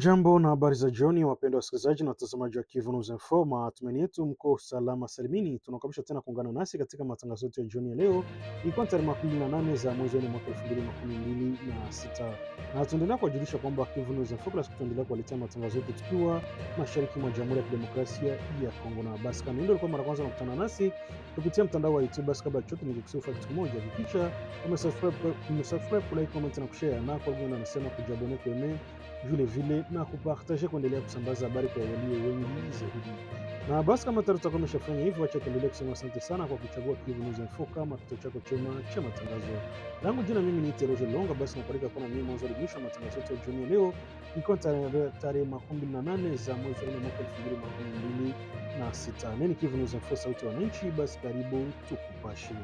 Jambo na habari za jioni, wapendwa wasikilizaji na watazamaji wa Kivu News Info. Matumaini yetu mko salama salimini. Tunakaribisha tena kuungana nasi katika matangazo yetu ya jioni ya leo, ikiwa tarehe 18 za mwezi wa mwaka 2026, na tunaendelea kuwajulisha kwamba Kivu News Info kila siku tunaendelea kuwaletea matangazo yetu tukiwa mashariki mwa Jamhuri ya Kidemokrasia ya Kongo. Na basi kama ndio ilikuwa mara kwanza unakutana nasi kupitia mtandao wa YouTube, basi kabla chote ningekusifu kitu kimoja, hakikisha umesubscribe, kulike, comment na kushare, na kwa hivyo nasema kujabone kwenye vile na kupartaje kuendelea kusambaza habari kwa walio wengi zaidi. Na basi kama tutakuwa tumeshafanya hivyo, acha tuendelee kusema asante sana kwa kuchagua Kivu News Info kama kituo chako chema cha matangazo. Langu jina mimi ni Teroje Longa. Basi nakualika kwa mimi mwanzo wa matangazo yetu ya jioni leo, iko tarehe 28 za mwezi wa mwaka 2026. Nini Kivu News Info, sauti ya wananchi. Basi karibu tukupashe.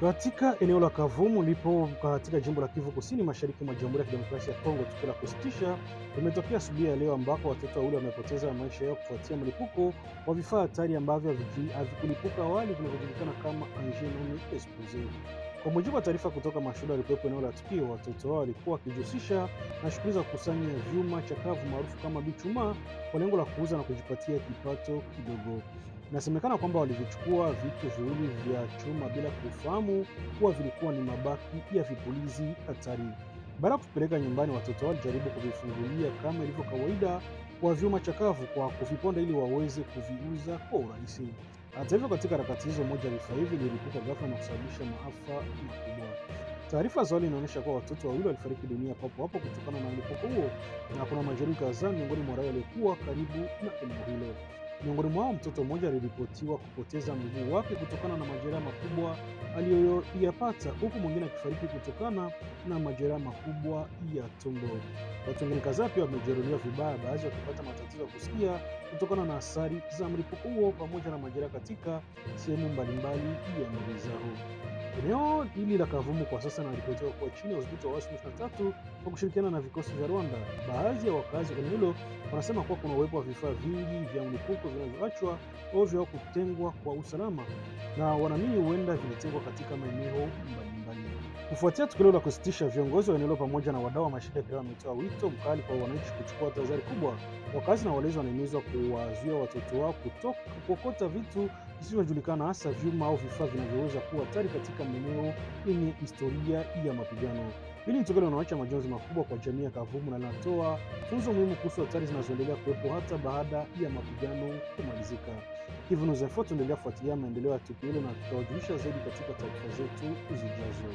Katika eneo la Kavumu lipo katika jimbo la Kivu Kusini, mashariki mwa Jamhuri ya Kidemokrasia ya Kongo, tukio la kusitisha limetokea asubuhi ya leo, ambako watoto wawili wamepoteza maisha yao kufuatia mlipuko wa vifaa hatari ambavyo havikulipuka awali vinavyojulikana kama engin non explosif. Kwa mujibu wa taarifa kutoka mashuhuda waliokuwepo eneo la tukio, watoto hao walikuwa wakijihusisha na shughuli za kukusanya vyuma chakavu maarufu kama bichuma kwa lengo la kuuza na kujipatia kipato kidogo. Inasemekana kwamba walivichukua vitu viwili vya chuma bila kufahamu kuwa vilikuwa ni mabaki ya vipulizi hatari. Baada ya kupeleka nyumbani, watoto wao walijaribu kuvifungulia kama ilivyo kawaida kwa vyuma chakavu kwa kuviponda ili waweze kuviuza kwa urahisi. Hata hivyo, katika harakati hizo, moja ya vifaa hivi lilipuka ghafla na kusababisha maafa makubwa. Taarifa za awali inaonyesha kuwa watoto wawili walifariki dunia papo hapo kutokana na mlipuko huo, na kuna majeruhi kadhaa miongoni mwa raia waliokuwa karibu na eneo hilo. Miongoni mwao, mtoto mmoja aliripotiwa kupoteza mguu wake kutokana na majeraha makubwa aliyoyapata, huku mwingine akifariki kutokana na majeraha makubwa ya tumbo. Watu wengine kadhaa pia wamejeruhiwa vibaya, baadhi wakipata matatizo ya kusikia kutokana na athari za mlipuko huo, pamoja na majeraha katika sehemu mbalimbali ya miili zao. Eneo hili la Kavumu kwa sasa linaripotiwa kuwa chini ya udhibiti wa waasi M23 kwa kushirikiana na vikosi vya Rwanda. Baadhi ya wakazi wa eneo hilo wanasema kuwa kuna uwepo wa vifaa vingi vya mlipuko vinavyoachwa ovyo au kutengwa kwa usalama, na wanaamini huenda vilitengwa katika maeneo mbalimbali. Kufuatia tukio la kusitisha, viongozi wa eneo pamoja na wadau wa mashirika ya kiraia wametoa wito mkali kwa wananchi kuchukua tahadhari kubwa. Wakazi na walezi wanahimizwa kuwazuia watoto wao kutoka kuokota vitu visivyojulikana, hasa vyuma au vifaa vinavyoweza kuwa hatari katika maeneo yenye historia ya mapigano. Hili ni tukio linaloacha majonzi makubwa kwa jamii ya Kavumu na linatoa funzo muhimu kuhusu hatari zinazoendelea kuwepo hata baada ya mapigano kumalizika. Kivu News Info tunaendelea kufuatilia maendeleo ya tukio hilo na tutawajulisha zaidi katika taarifa zetu zijazo.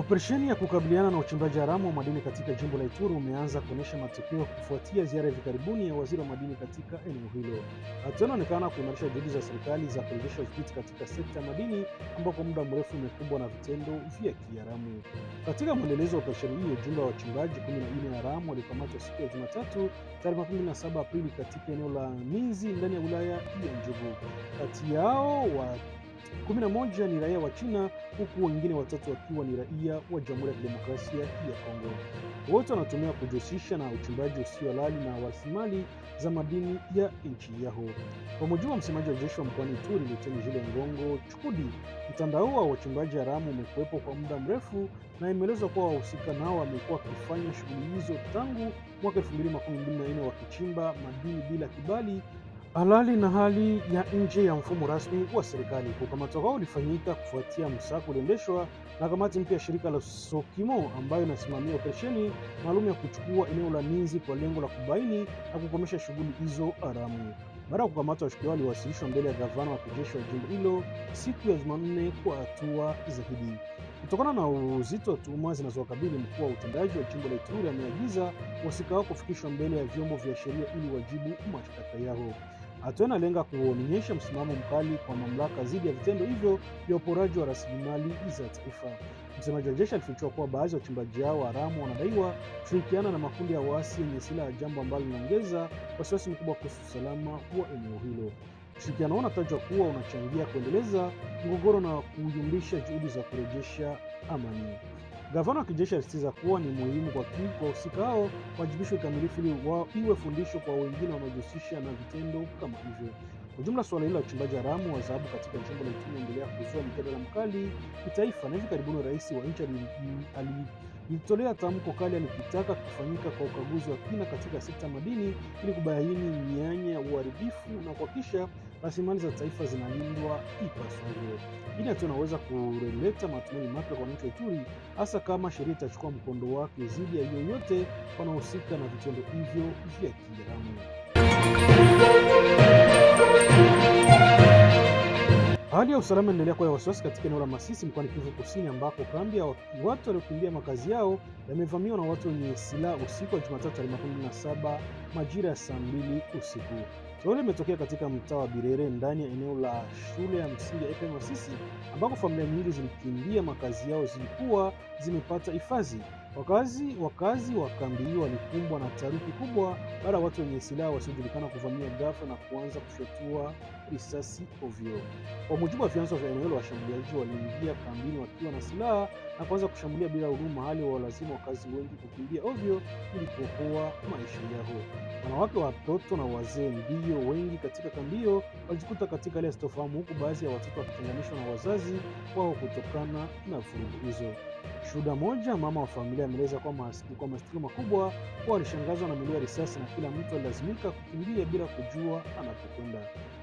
Operesheni ya kukabiliana na uchimbaji haramu wa madini katika jimbo la Ituri umeanza kuonyesha matokeo kufuatia ziara ya hivi karibuni ya waziri wa madini katika eneo hilo. Hatua inaonekana kuimarisha juhudi za serikali za kurejesha udhibiti katika sekta ya madini ambako muda mrefu imekumbwa na vitendo vya kiharamu. Katika mwendelezo wa operesheni hiyo, jumla ya wachimbaji 14 haramu walikamatwa siku ya Jumatatu tarehe 27 Aprili katika eneo la Minzi ndani ya wilaya ya Njugu. Kati yao 11 ni raia wa China, huku wengine watatu wakiwa ni raia wa Jamhuri ya Kidemokrasia ya Kongo. Wote wanatumiwa kujihusisha na uchimbaji usio halali na rasilimali za madini ya nchi yao. Kwa mujibu wa msemaji wa jeshi wa mkoani Ituri, Luteni Jules Ngongo Chukudi, mtandao wa wachimbaji haramu umekuwepo kwa muda mrefu na imeelezwa kuwa wahusika nao wamekuwa wakifanya shughuli hizo tangu mwaka 2024 wakichimba madini bila kibali halali na hali ya nje ya mfumo rasmi wa serikali. Kukamatwa kwao ulifanyika kufuatia msako uliendeshwa na kamati mpya ya shirika la Sokimo ambayo inasimamia operesheni maalum ya kuchukua eneo la Ninzi kwa lengo la kubaini na kukomesha shughuli hizo haramu. Baada ya kukamatwa, washukiwa waliwasilishwa mbele ya gavana wa kijeshi wa jimbo hilo siku ya Jumanne kwa hatua zaidi. Kutokana na uzito wa tuhuma zinazowakabili, mkuu wa utendaji wa jimbo la Ituri ameagiza wahusika hao kufikishwa mbele ya vyombo vya sheria ili wajibu mashtaka yao. Hatua inalenga kuonyesha msimamo mkali kwa mamlaka dhidi ya vitendo hivyo vya uporaji wa rasilimali za taifa. Msemaji wa jeshi alifichua kuwa baadhi ya wachimbaji hao haramu wanadaiwa kushirikiana na makundi ya waasi yenye silaha, jambo ambalo linaongeza wasiwasi mkubwa kuhusu usalama wa eneo hilo. Ushirikiano huo unatajwa kuwa unachangia kuendeleza mgogoro na kuyumbisha juhudi za kurejesha amani. Gavana wa kijeshi alisisitiza kuwa ni muhimu kwa wahusika hao wajibishwe kikamilifu ili iwe fundisho kwa wengine wanaojihusisha na vitendo kama hivyo. Kwa jumla, suala hili la uchimbaji haramu wa dhahabu katika jimbo la Ituri linaendelea kuzua mjadala mkali kitaifa, na hivi karibuni rais wa nchi alitolea tamko kali alikitaka kufanyika kwa ukaguzi wa kina katika sekta madini ili kubaini mianya ya uharibifu na kuhakikisha rasilimali za taifa zinalindwa ipasavyo. Hili inaweza kuleta matumaini mapya kwa wananchi wa Ituri, hasa kama sheria itachukua mkondo wake dhidi ya yoyote wanaohusika na vitendo hivyo vya kiharamu. Hali ya usalama inaendelea kuwa ya wasiwasi katika eneo la Masisi mkoani Kivu Kusini, ambako kambi ya watu waliokimbia makazi yao yamevamiwa na watu wenye silaha usiku wa Jumatatu tarehe 17 majira ya saa 2 usiku. Tukio hilo limetokea katika mtaa wa Birere ndani ya eneo la shule ya msingi ya EPM Masisi, ambako familia nyingi zilikimbia makazi yao zilikuwa zimepata hifadhi. Wakazi wa kambi hiyo walikumbwa na taharuki kubwa baada ya watu wenye silaha wasiojulikana kuvamia ghafla na kuanza kufyatua risasi ovyo. Kwa mujibu wa vyanzo vya eneo, washambuliaji waliingia kambini wakiwa na silaha na kuanza kushambulia bila huruma, hali walazimu wakazi wengi kukimbia ovyo ili kuokoa maisha yao. Wanawake, watoto na wazee ndio wengi katika kambi hiyo walijikuta katika hali ya sitofahamu, huku baadhi ya watoto wakitenganishwa na wazazi wao kutokana na vurugu hizo. Shuhuda moja, mama wa familia, ameeleza kwa masikitiko makubwa kuwa alishangazwa na milio ya risasi na kila mtu alilazimika kukimbia bila kujua anapokwenda.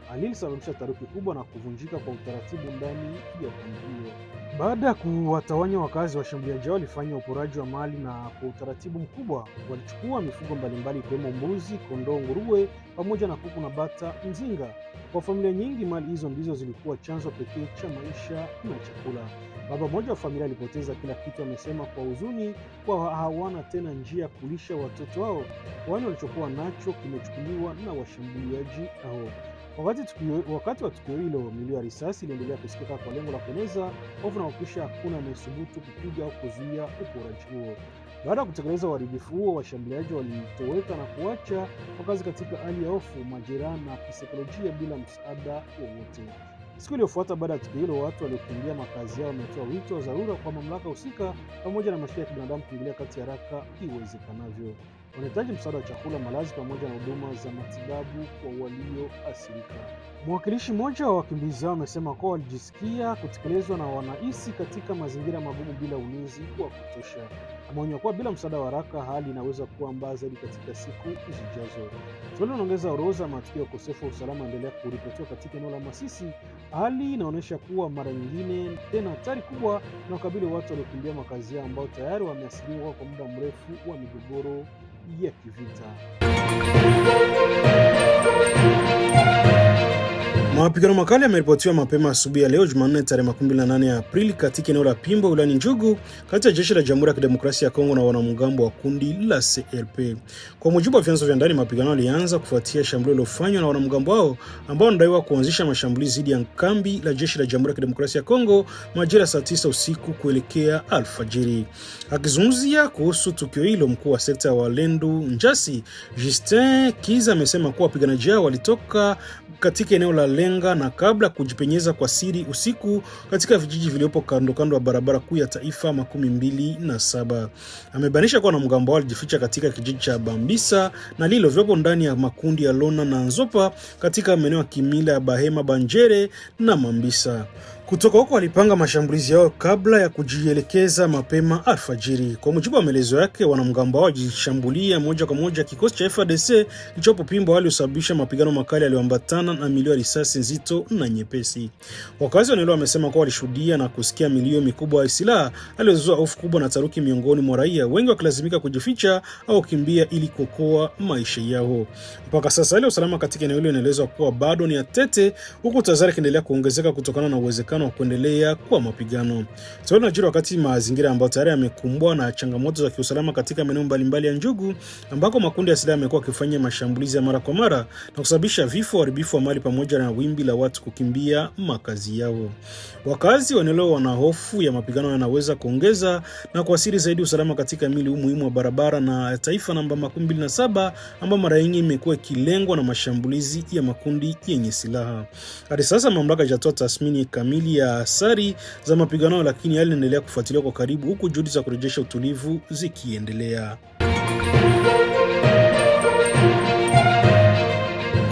Hali ilisababisha taharuki kubwa na kuvunjika kwa utaratibu ndani ya kambi hiyo. Baada ya kuwatawanya wakazi, washambuliaji hao walifanya uporaji wa mali na kwa utaratibu mkubwa walichukua mifugo mbalimbali ikiwemo mbuzi, kondoo, nguruwe pamoja na kuku na bata mzinga. Kwa familia nyingi, mali hizo ndizo zilikuwa chanzo pekee cha maisha na chakula. Baba mmoja wa familia alipoteza kila kitu, amesema kwa huzuni kwa hawana tena njia ya kulisha watoto wao, kwani walichokuwa nacho kimechukuliwa na washambuliaji hao. Wakati wa tukio hilo, milio ya risasi iliendelea kusikika kwa lengo la kueneza hofu na kuhakikisha hakuna anayesubutu kupiga au kuzuia uporaji huo. Baada ya kutekeleza uharibifu huo, washambuliaji walitoweka na kuacha wakazi katika hali ya hofu, majeraha na kisaikolojia bila msaada wowote. Siku iliyofuata baada ya tukio hilo, watu waliokimbia makazi yao wametoa wito wa dharura kwa mamlaka husika pamoja na mashirika ya kibinadamu kuingilia kati haraka iwezekanavyo. Wanahitaji msaada wa chakula, malazi pamoja na huduma za matibabu kwa walioathirika. Mwakilishi mmoja wa wakimbizi hao amesema kuwa walijisikia kutekelezwa na wanahisi katika mazingira magumu bila ulinzi wa kutosha. Ameonya kuwa bila msaada wa haraka hali inaweza kuwa mbaya zaidi katika siku zijazo. Swali linaongeza orodha matukio ya ukosefu wa usalama endelea kuripotiwa katika eneo la Masisi. Hali inaonyesha kuwa mara nyingine tena hatari kubwa na ukabili watu waliokimbia makazi yao ambao tayari wameathiriwa kwa muda mrefu wa migogoro ya kivita. Mapigano makali yameripotiwa mapema asubuhi ya leo Jumanne tarehe 28 Aprili katika eneo la Pimbo wilayani Njugu kati ya jeshi la Jamhuri ya Kidemokrasia ya Kongo na wanamgambo wa kundi la CRP. Kwa mujibu wa vyanzo vya ndani, mapigano yalianza kufuatia shambulio lilofanywa na wanamgambo hao ambao wanadaiwa kuanzisha mashambulizi dhidi ya kambi la jeshi la Jamhuri ya Kidemokrasia ya Kongo majira saa 9 usiku kuelekea alfajiri. Akizungumzia kuhusu tukio hilo, mkuu wa sekta ya Walendu Njasi Justin Kiza amesema kuwa wapiganaji hao walitoka katika eneo la Lenga na kabla kujipenyeza kwa siri usiku katika vijiji vilivyopo kando ya barabara kuu ya taifa 27. Amebanisha kuwa wanamgambo hao walijificha katika kijiji cha Bambisa na lilo vyopo ndani ya makundi ya Lona na Nzopa katika maeneo ya kimila ya Bahema, Banjere na Mambisa. Kutoka huko walipanga mashambulizi yao kabla ya kujielekeza mapema alfajiri. Kwa mujibu wa maelezo yake, wanamgambo hao walishambulia moja kwa moja kikosi cha FARDC kilichopo Pimbo, waliosababisha mapigano makali yaliyoambatana na milio ya risasi nzito na nyepesi. Wakazi wa eneo wamesema kuwa walishuhudia na kusikia milio mikubwa ya silaha iliyozua hofu kubwa na taharuki miongoni mwa raia, wengi wakilazimika kujificha au kukimbia ili kuokoa maisha yao. Mpaka sasa ile usalama katika eneo hilo inaelezwa kuwa bado ni atete, huku tahadhari ikiendelea kuongezeka kutokana na uwezekano uwezekano wa kuendelea kwa mapigano. Sasa tunajua wakati mazingira ambayo tayari yamekumbwa na changamoto za kiusalama katika maeneo mbalimbali ya Njugu, ambako makundi ya silaha yamekuwa yakifanya mashambulizi ya mara kwa mara na kusababisha vifo, uharibifu wa mali pamoja na wimbi la watu kukimbia makazi yao. Wakazi wanelo wana hofu ya mapigano yanaweza kuongeza na kuathiri zaidi usalama katika mili muhimu wa barabara na taifa namba 27 ambayo mara nyingi imekuwa ikilengwa na mashambulizi ya makundi yenye silaha. Hadi sasa mamlaka haijatoa tathmini kamili ya athari za mapigano, lakini hali inaendelea kufuatiliwa kwa karibu huku juhudi za kurejesha utulivu zikiendelea.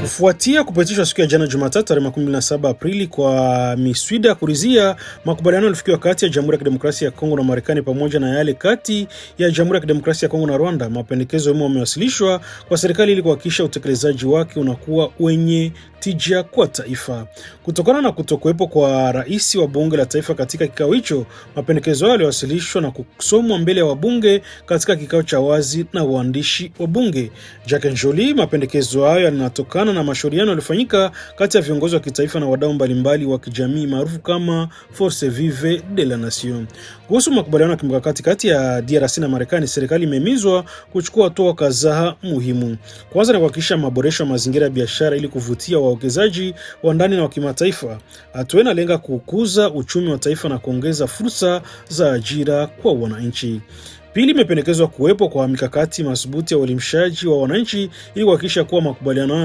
Kufuatia kupitishwa siku ya jana Jumatatu tarehe 17 Aprili kwa miswada ya kuridhia makubaliano yalifikiwa kati ya Jamhuri ya Kidemokrasia ya Kongo na Marekani pamoja na yale kati ya Jamhuri ya Kidemokrasia ya Kongo na Rwanda, mapendekezo yao yamewasilishwa kwa serikali ili kuhakikisha utekelezaji wake unakuwa wenye tija kwa taifa. Kutokana na kutokuwepo kwa rais wa bunge la taifa katika kikao hicho, mapendekezo hayo yaliwasilishwa na kusomwa mbele ya wabunge katika kikao cha wazi na waandishi wa bunge. Jacques Njoli, mapendekezo hayo yanatokana na mashauriano yaliyofanyika kati ya viongozi wa kitaifa na wadau mbalimbali wa kijamii maarufu kama Force Vive de la Nation. Kuhusu makubaliano ya kimkakati kati ya DRC na Marekani, serikali imehimizwa kuchukua hatua kadhaa muhimu. Kwanza ni kuhakikisha maboresho ya mazingira ya biashara ili kuvutia wawekezaji wa ndani na wa kimataifa. Hatua inalenga kukuza uchumi wa taifa na kuongeza fursa za ajira kwa wananchi. Pili, imependekezwa kuwepo kwa mikakati madhubuti ya uelimishaji wa wananchi ili kuhakikisha kuwa makubaliano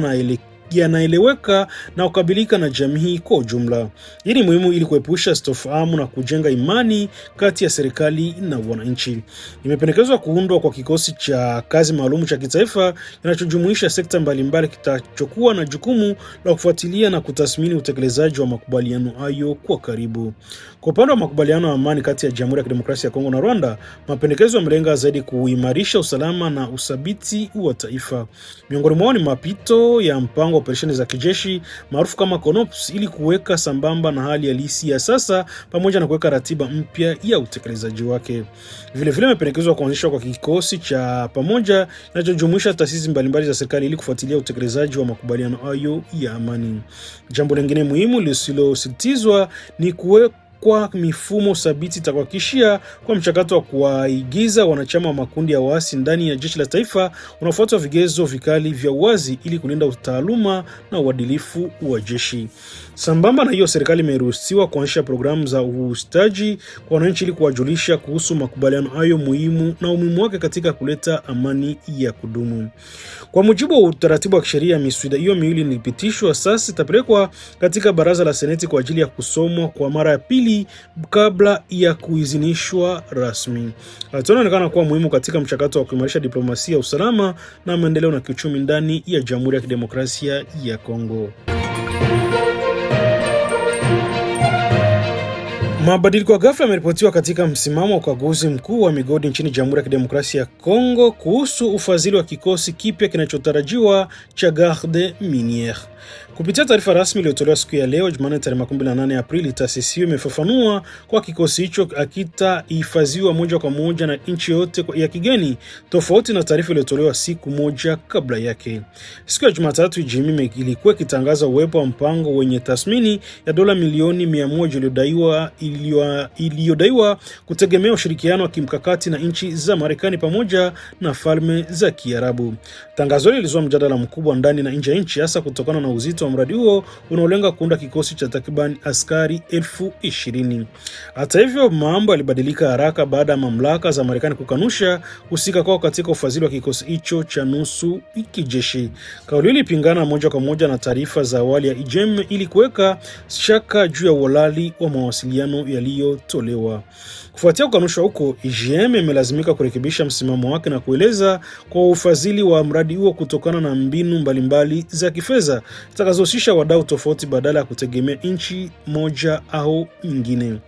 yanaeleweka na kukabilika na jamii kwa ujumla. Hii ni muhimu ili kuepusha sitofahamu na kujenga imani kati ya serikali na wananchi. Imependekezwa kuundwa kwa kikosi cha kazi maalum cha kitaifa kinachojumuisha sekta mbalimbali kitachokuwa na jukumu la kufuatilia na kutathmini utekelezaji wa makubaliano hayo kwa karibu. Kwa upande wa makubaliano ya amani kati ya Jamhuri ya Kidemokrasia ya Kongo na Rwanda, mapendekezo yamelenga zaidi kuimarisha usalama na uthabiti wa taifa. Miongoni mwao ni mapito ya mpango wa operesheni za kijeshi maarufu kama CONOPS ili kuweka sambamba na hali halisi ya sasa pamoja na kuweka ratiba mpya ya utekelezaji wake. Vile vile imependekezwa kuanzishwa kwa kikosi cha pamoja kinachojumuisha taasisi mbalimbali za serikali ili kufuatilia utekelezaji wa makubaliano hayo ya amani. Jambo lingine muhimu lisilositizwa ni kwa mifumo thabiti itakuhakikishia kwa mchakato wa kuwaigiza wanachama wa makundi ya waasi ndani ya jeshi la taifa unafuata vigezo vikali vya uwazi ili kulinda utaaluma na uadilifu wa jeshi. Sambamba na hiyo, serikali imeruhusiwa kuanzisha programu za ustaji kwa wananchi ili kuwajulisha kuhusu makubaliano hayo muhimu na umuhimu wake katika kuleta amani ya kudumu. Kwa mujibu wa utaratibu wa kisheria, miswada hiyo miwili ilipitishwa, sasa itapelekwa katika baraza la seneti kwa ajili ya kusomwa kwa mara ya pili kabla ya kuidhinishwa rasmi. Hatua inaonekana kuwa muhimu katika mchakato wa kuimarisha diplomasia, usalama na maendeleo na kiuchumi ndani ya Jamhuri ya Kidemokrasia ya Kongo. Mabadiliko ya ghafla yameripotiwa katika msimamo wa ukaguzi mkuu wa migodi nchini Jamhuri ya Kidemokrasia ya Kongo kuhusu ufadhili wa kikosi kipya kinachotarajiwa cha Garde Miniere. Kupitia taarifa rasmi iliyotolewa siku ya leo Jumanne tarehe 18 Aprili, taasisi hiyo imefafanua kwa kikosi hicho hakitahifadhiwa moja kwa moja na nchi yote ya kigeni, tofauti na taarifa iliyotolewa siku moja kabla yake. Siku ya Jumatatu Jimmy ilikuwa ikitangaza uwepo wa mpango wenye tathmini ya dola milioni 100 iliyodaiwa kutegemea ushirikiano wa kimkakati na nchi za Marekani pamoja na Falme za Kiarabu. Tangazo hili lilizua mjadala mkubwa ndani na nje ya nchi, hasa kutokana na uzito wa mradi huo unaolenga kuunda kikosi cha takriban askari 20,000. Hata hivyo, mambo yalibadilika haraka baada ya mamlaka za Marekani kukanusha husika kwao katika ufadhili wa kikosi hicho cha nusu kijeshi. Kauli hii ilipingana moja kwa moja na taarifa za awali ya IJM ili kuweka shaka juu ya uhalali wa mawasiliano yaliyotolewa. Kufuatia kukanushwa huko, IJM imelazimika kurekebisha msimamo wake na kueleza kwa ufadhili wa mradi huo kutokana na mbinu mbalimbali za kifedha zitakazohusisha wadau tofauti badala ya kutegemea nchi moja au nyingine.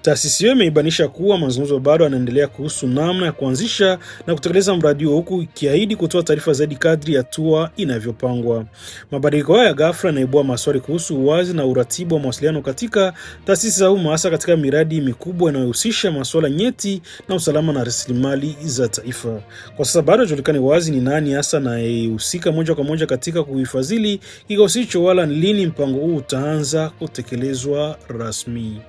Taasisi hiyo imeibanisha kuwa mazungumzo bado yanaendelea kuhusu namna ya kuanzisha na kutekeleza mradi huo, huku ikiahidi kutoa taarifa zaidi kadri hatua inavyopangwa. Mabadiliko haya ya ghafla yanaibua maswali kuhusu uwazi na uratibu wa mawasiliano katika taasisi za umma, hasa katika miradi mikubwa inayohusisha masuala nyeti na usalama na rasilimali za taifa. Kwa sasa bado haijulikani wazi ni nani hasa anayehusika moja kwa moja katika kuhifadhili kikosi hicho, wala lini mpango huu utaanza kutekelezwa rasmi.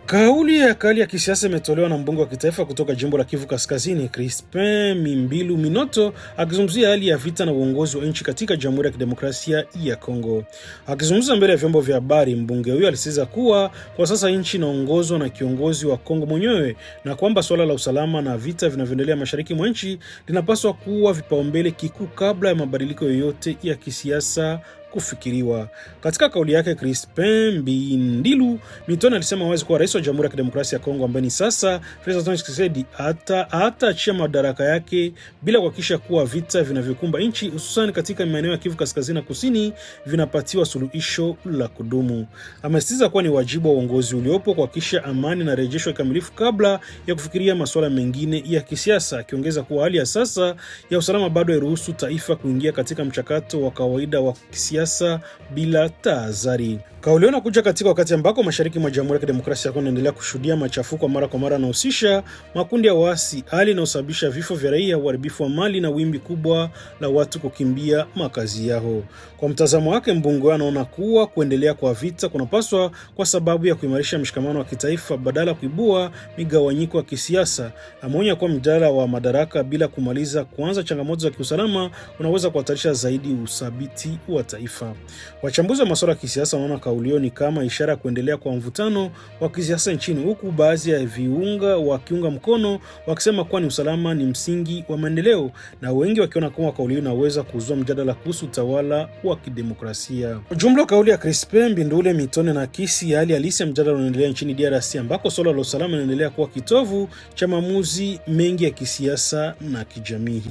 Kauli ya kali ya kisiasa imetolewa na mbunge wa kitaifa kutoka jimbo la Kivu Kaskazini, Crispin Mimbilu Minoto, akizungumzia hali ya vita na uongozi wa nchi katika Jamhuri ya Kidemokrasia ya Kongo. Akizungumza mbele ya vyombo vya habari, mbunge huyo alisisitiza kuwa kwa sasa nchi inaongozwa na kiongozi wa Kongo mwenyewe na kwamba suala la usalama na vita vinavyoendelea mashariki mwa nchi linapaswa kuwa vipaumbele kikuu kabla ya mabadiliko yoyote ya kisiasa kufikiriwa. Katika kauli yake, Crispin Bindilu Mitoni alisema wazi kuwa rais wa Jamhuri ya Kidemokrasia ya Kongo ambaye ni sasa Felix Tshisekedi hataachia madaraka yake bila kuhakikisha kuwa vita vinavyokumba nchi hususan katika maeneo ya Kivu Kaskazini na Kusini vinapatiwa suluhisho la kudumu. Amesisitiza kuwa ni wajibu wa uongozi uliopo kuhakikisha amani na rejesho kamilifu kabla ya kufikiria masuala mengine ya kisiasa, akiongeza kuwa hali ya sasa ya usalama bado hairuhusu taifa kuingia katika mchakato wa kawaida wa kisiasa bila tahadhari. Kauli hiyo inakuja katika wakati ambako mashariki mwa Jamhuri ya Kidemokrasia ya Kongo inaendelea kushuhudia machafuko mara kwa mara yanahusisha makundi ya waasi, hali inayosababisha vifo vya raia, uharibifu wa mali na wimbi kubwa la watu kukimbia makazi yao. Kwa mtazamo wake, mbunge anaona kuwa kuendelea kwa vita kunapaswa kwa sababu ya kuimarisha mshikamano wa kitaifa badala ya kuibua migawanyiko ya kisiasa. Ameonya kuwa mjadala wa madaraka bila kumaliza kuanza changamoto za kiusalama unaweza kuhatarisha zaidi uthabiti wa taifa. Wachambuzi wa masuala ya kisiasa wanaona kauli hiyo ni kama ishara ya kuendelea kwa mvutano wa kisiasa nchini, huku baadhi ya viunga wakiunga mkono wakisema kuwa ni usalama ni msingi wa maendeleo, na wengi wakiona kuwa kauli hiyo inaweza kuzua mjadala kuhusu utawala wa kidemokrasia. Jumla, kauli ya Crispin Bindule Mitone na kisi hali halisi ya mjadala unaendelea nchini DRC, ambako suala la usalama linaendelea kuwa kitovu cha maamuzi mengi ya kisiasa na kijamii.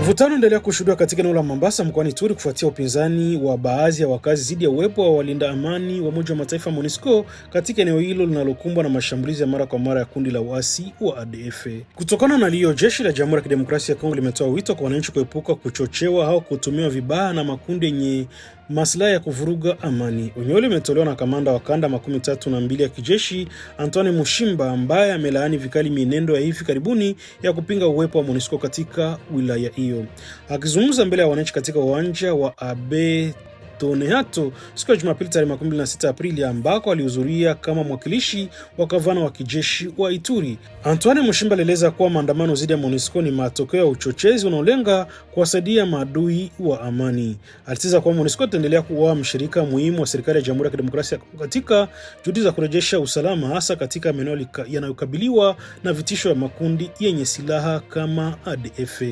Mvutano unaendelea kushuhudiwa katika eneo la Mombasa mkoani Ituri kufuatia upinzani wa baadhi ya wakazi dhidi ya uwepo wa walinda amani wa Umoja wa Mataifa MONUSCO katika eneo hilo linalokumbwa na mashambulizi ya mara kwa mara ya kundi la uasi wa ADF. Kutokana na hiyo, jeshi la Jamhuri ya Kidemokrasia ya Kongo limetoa wito kwa wananchi kuepuka kuchochewa au kutumiwa vibaya na makundi yenye maslahi ya kuvuruga amani. Onyo hilo limetolewa na kamanda wa kanda 32 ya kijeshi Antoine Mushimba, ambaye amelaani vikali mienendo ya hivi karibuni ya kupinga uwepo wa MONUSCO katika wilaya hiyo. Akizungumza mbele ya wananchi katika uwanja wa Abe Tonehato siku ya Jumapili tarehe 26 Aprili, ambako alihudhuria kama mwakilishi wa gavana wa kijeshi wa Ituri, Antoine Mushimba alieleza kuwa maandamano dhidi ya MONUSCO ni matokeo ya uchochezi unaolenga kuwasaidia maadui wa amani. Alisisitiza kuwa MONUSCO itaendelea kuwa mshirika muhimu wa serikali ya Jamhuri ya Kidemokrasia katika juhudi za kurejesha usalama, hasa katika maeneo yanayokabiliwa na vitisho ya makundi yenye silaha kama ADF.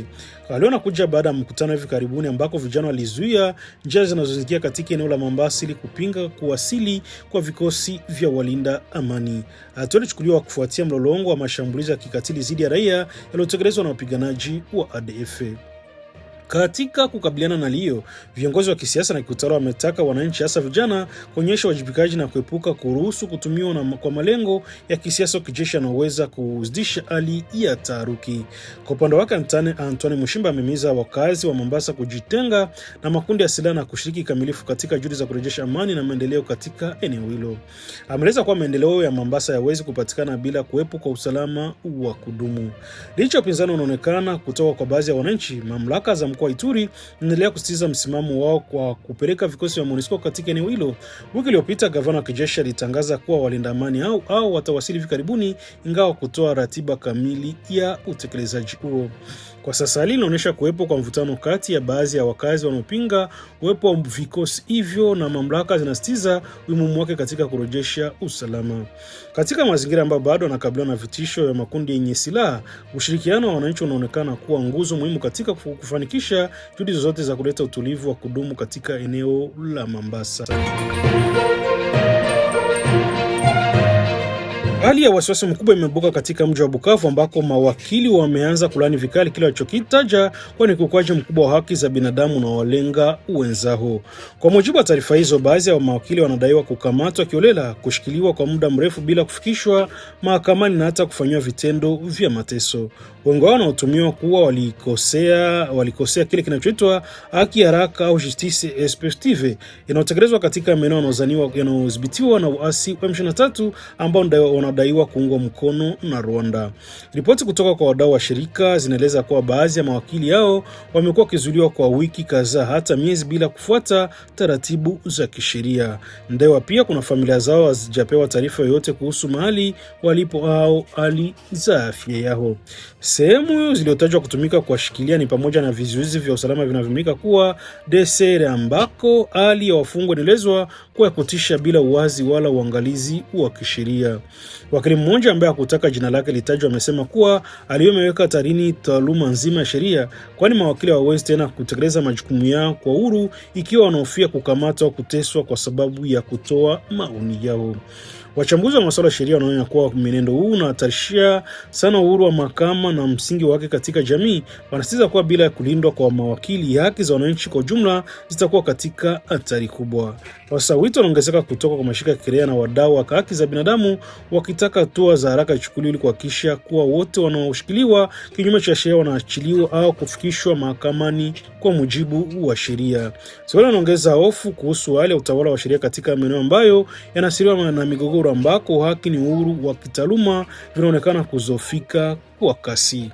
Waliona kuja baada ya mkutano hivi karibuni ambako vijana walizuia njia zinazoingia katika eneo la Mombasa ili kupinga kuwasili kwa vikosi vya walinda amani. Hatua ilichukuliwa kufuatia mlolongo wa mashambulizi ya kikatili dhidi ya raia yaliyotekelezwa na wapiganaji wa ADF. Katika kukabiliana na hiyo, viongozi wa kisiasa na kiutawala wametaka wananchi, hasa vijana, kuonyesha wajibikaji na kuepuka kuruhusu kutumiwa kwa malengo ya kisiasa au kijeshi yanayoweza kuzidisha hali ya taharuki. Kwa upande wake, Antoine Mushimba amehimiza wakazi wa Mombasa kujitenga na makundi ya silaha na kushiriki kamilifu katika juhudi za kurejesha amani na maendeleo katika eneo hilo. Ameeleza kuwa maendeleo ya Mombasa hayawezi kupatikana bila kuwepo kwa usalama wa kudumu. Licha ya upinzani unaonekana kutoka kwa baadhi ya wananchi, mamlaka za mkoa wa Ituri inaendelea kusisitiza msimamo wao kwa kupeleka vikosi vya MONUSCO katika eneo hilo. Wiki iliyopita gavana wa kijeshi alitangaza kuwa walinda amani au watawasili hivi karibuni, ingawa kutoa ratiba kamili ya utekelezaji huo. Kwa sasa hali inaonyesha kuwepo kwa mvutano kati ya baadhi ya wakazi wanaopinga uwepo wa vikosi hivyo na mamlaka zinasitiza umuhimu wake katika kurejesha usalama. Katika mazingira ambayo bado yanakabiliwa na vitisho ya makundi yenye silaha, ushirikiano wa wananchi unaonekana kuwa nguzo muhimu katika kufanikisha juhudi zozote za kuleta utulivu wa kudumu katika eneo la Mombasa. Hali ya wasiwasi mkubwa imebuka katika mji wa Bukavu ambako mawakili wameanza kulani vikali kile walichokitaja kwa ni ukiukwaji mkubwa wa haki za binadamu na walenga wenzao. Kwa mujibu wa taarifa hizo, baadhi ya mawakili wanadaiwa kukamatwa kiolela, kushikiliwa kwa muda mrefu bila kufikishwa mahakamani na hata kufanywa vitendo vya mateso. Wengi wao wanaotumiwa kuwa walikosea kile kinachoitwa haki haraka au justice expeditive inayotekelezwa katika maeneo yanayodhibitiwa na uasi wa M23 ambao wanadaiwa kuungwa mkono na Rwanda. Ripoti kutoka kwa wadau wa shirika zinaeleza kuwa baadhi ya mawakili hao wamekuwa wakizuiliwa kwa wiki kadhaa hata miezi bila kufuata taratibu za kisheria. Ndewa pia kuna familia zao hazijapewa taarifa yoyote kuhusu mahali walipo au hali za afya yao. Sehemu zilizotajwa kutumika kuwashikilia ni pamoja na vizuizi vya usalama vinavyotumika kuwa DSR ambako hali ya wafungwa inaelezwa kuwa kutisha bila uwazi wala uangalizi wa kisheria. Wakili mmoja ambaye hakutaka jina lake litajwa amesema kuwa aliyomeweka hatarini taaluma nzima ya sheria, kwani mawakili hawawezi tena kutekeleza majukumu yao kwa uhuru ikiwa wanahofia kukamatwa au kuteswa kwa sababu ya kutoa maoni yao. Wachambuzi wa masuala ya sheria wanaona kuwa mwenendo huu unahatarishia sana uhuru wa mahakama na msingi wake katika jamii. Wanasisitiza kuwa bila kulindwa kwa mawakili, haki za wananchi kwa jumla zitakuwa katika hatari kubwa. Sasa wito unaongezeka kutoka kwa mashirika ya kiraia na wadau wa haki za binadamu wakitaka hatua za haraka zichukuliwe ili kuhakikisha kuwa wote wanaoshikiliwa kinyume cha sheria wanaachiliwa au kufikishwa mahakamani kwa mujibu wa sheria. Swali linaongeza hofu kuhusu hali ya utawala wa sheria katika maeneo ambayo yanasiriwa na migogoro ambako haki ni uhuru wa kitaaluma vinaonekana kuzofika kwa kasi.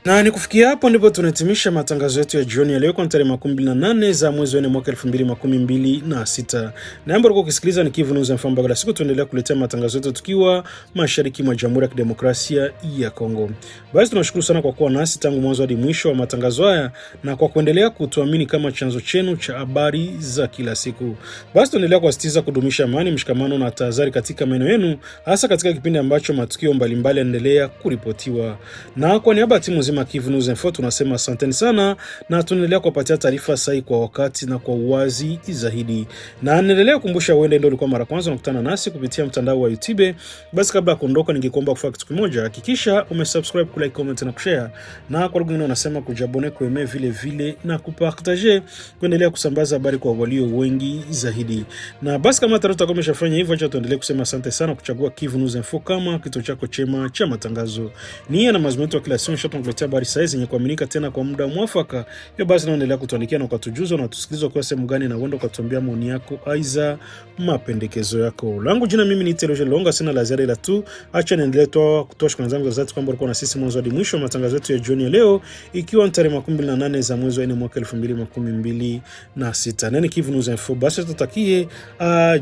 Na ni kufikia hapo ndipo tunahitimisha matangazo yetu ya jioni ya leo kwa tarehe 28 za mwezi wa 4 mwaka 2026. Naomba uko kusikiliza ni Kivu News FM baada siku tuendelea kuletea matangazo yetu tukiwa mashariki mwa Jamhuri ya Kidemokrasia ya Kongo. Basi tunashukuru sana kwa kuwa nasi tangu mwanzo hadi mwisho wa matangazo haya na kwa kuendelea kutuamini kama chanzo chenu cha habari za kila siku. Basi tuendelea kuwasitiza kudumisha amani, mshikamano na tahadhari katika maeneo yenu, hasa katika kipindi ambacho matukio mbalimbali yanaendelea kuripotiwa. Na kwa niaba ya timu nzima Kivu News Info tunasema asanteni sana na tunaendelea kupatia taarifa sahihi kwa wakati na kwa uwazi zaidi. Na naendelea kukumbusha wewe ndio ulikuwa mara kwanza unakutana nasi kupitia mtandao wa YouTube. Basi kabla ya kuondoka ningekuomba kufanya kitu kimoja, hakikisha umesubscribe, kulike, comment na kushare. Na kwa lugha nyingine unasema kujabone, kueme vile na kupartager kuendelea kusambaza habari kwa walio wengi zaidi. Na basi kama tutakuwa tumeshafanya hivyo, acha tuendelee kusema asante sana kuchagua Kivu News Info kama kituo chako chema cha matangazo. Nia na mazungumzo kila siku tunakuletea habari sahihi zenye kuaminika tena kwa muda mwafaka. Hiyo basi naendelea kutuandikia na ukatujuza na tusikilize kwa sehemu gani na uende ukatuambia maoni yako aiza mapendekezo yako. Langu jina mimi ni Teloje Longa, sina la ziada ila tu acha niendelee kutoa shukrani zangu za dhati kwamba ulikuwa na sisi mwanzo hadi mwisho wa matangazo yetu ya jioni ya leo, ikiwa ni tarehe 28 za mwezi wa 4 mwaka 2026. Nani Kivu News Info. Basi tutakie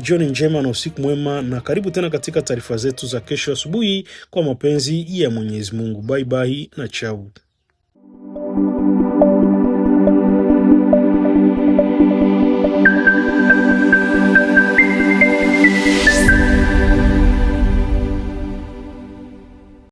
jioni njema na usiku mwema na karibu tena katika taarifa zetu za kesho asubuhi kwa mapenzi ya Mwenyezi Mungu. Bye bye na ciao.